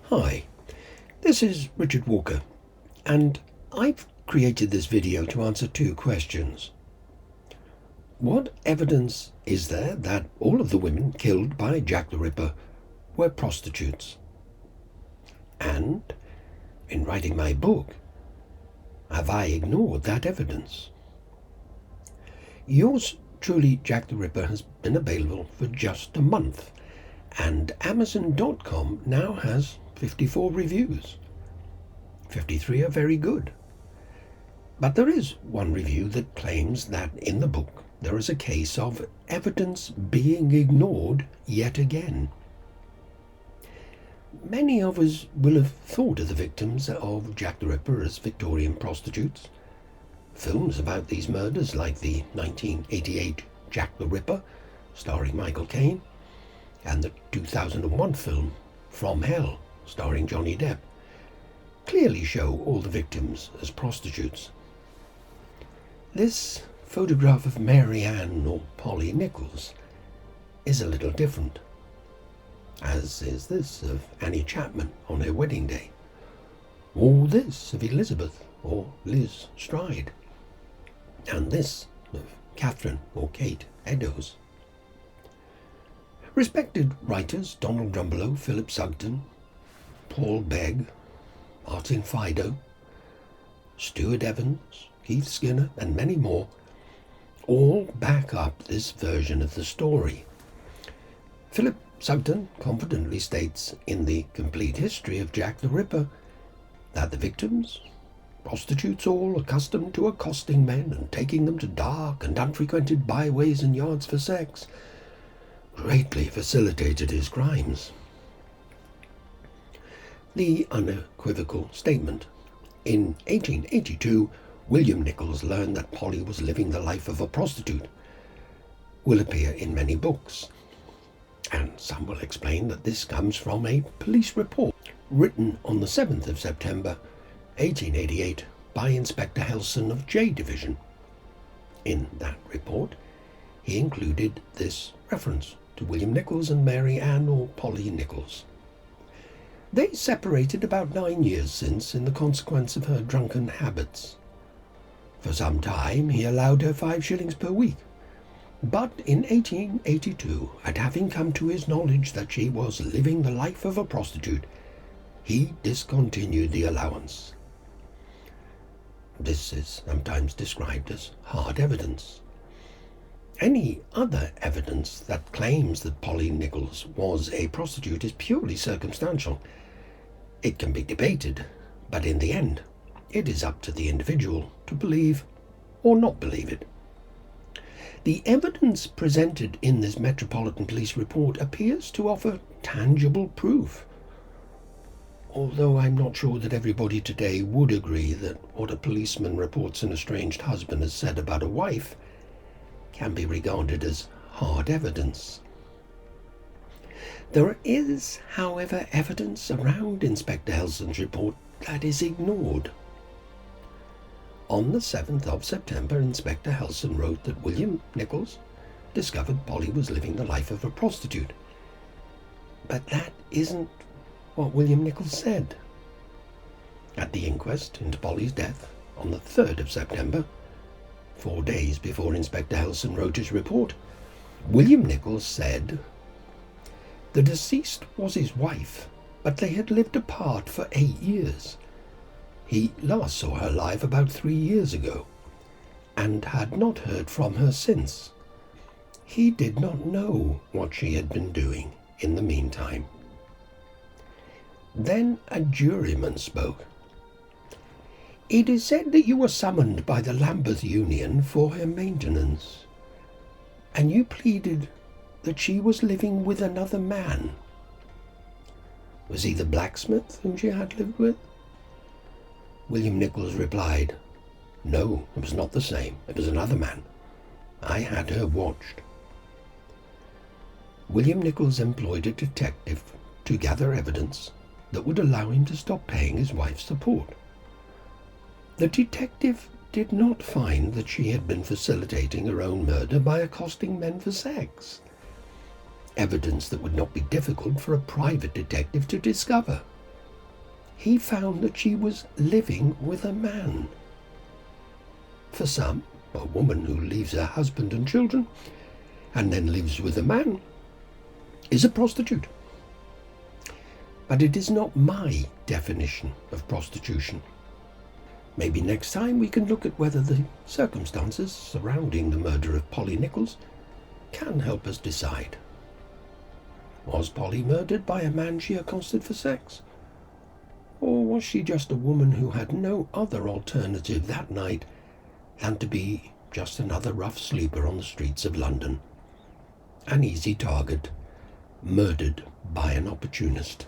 Hi, this is Richard Walker, and I've created this video to answer two questions. What evidence is there that all of the women killed by Jack the Ripper were prostitutes? And, in writing my book, have I ignored that evidence? Yours truly, Jack the Ripper, has been available for just a month, and Amazon.com now has 54 reviews. 53 are very good. But there is one review that claims that in the book there is a case of evidence being ignored yet again. Many of us will have thought of the victims of Jack the Ripper as Victorian prostitutes. Films about these murders, like the 1988 Jack the Ripper, starring Michael Caine, and the 2001 film From Hell, starring Johnny Depp, clearly show all the victims as prostitutes. This photograph of Mary Ann or Polly Nichols is a little different, as is this of Annie Chapman on her wedding day, or this of Elizabeth or Liz Stride, and this of Catherine or Kate Eddowes. Respected writers Donald Drumbelow, Philip Sugden, Paul Begg, Martin Fido, Stuart Evans, Keith Skinner, and many more all back up this version of the story. Philip Sugden confidently states in The Complete History of Jack the Ripper that the victims, prostitutes all accustomed to accosting men and taking them to dark and unfrequented byways and yards for sex, greatly facilitated his crimes. The unequivocal statement, in 1882, William Nichols learned that Polly was living the life of a prostitute, will appear in many books, and some will explain that this comes from a police report written on the 7th of September 1888 by Inspector Helson of J Division. In that report, he included this reference to William Nichols and Mary Ann or Polly Nichols. They separated about 9 years since in the consequence of her drunken habits. For some time he allowed her 5 shillings per week, but in 1882, at having come to his knowledge that she was living the life of a prostitute, he discontinued the allowance. This is sometimes described as hard evidence. Any other evidence that claims that Polly Nichols was a prostitute is purely circumstantial. It can be debated, but in the end, it is up to the individual to believe or not believe it. The evidence presented in this Metropolitan Police report appears to offer tangible proof, although I'm not sure that everybody today would agree that what a policeman reports an estranged husband has said about a wife can be regarded as hard evidence. There is, however, evidence around Inspector Helson's report that is ignored. On the 7th of September, Inspector Helson wrote that William Nichols discovered Polly was living the life of a prostitute. But that isn't what William Nichols said. At the inquest into Polly's death on the 3rd of September, 4 days before Inspector Helson wrote his report, William Nichols said, "The deceased was his wife, but they had lived apart for 8 years. He last saw her alive about 3 years ago, and had not heard from her since. He did not know what she had been doing in the meantime." Then a juryman spoke. "It is said that you were summoned by the Lambeth Union for her maintenance, and you pleaded that she was living with another man. Was he the blacksmith whom she had lived with?" William Nichols replied, "No, it was not the same. It was another man. I had her watched." William Nichols employed a detective to gather evidence that would allow him to stop paying his wife's support. The detective did not find that she had been facilitating her own murder by accosting men for sex. Evidence that would not be difficult for a private detective to discover. he found that she was living with a man. For some, a woman who leaves her husband and children and then lives with a man is a prostitute. But it is not my definition of prostitution. Maybe next time we can look at whether the circumstances surrounding the murder of Polly Nichols can help us decide. Was Polly murdered by a man she accosted for sex? Or was she just a woman who had no other alternative that night than to be just another rough sleeper on the streets of London? An easy target, murdered by an opportunist.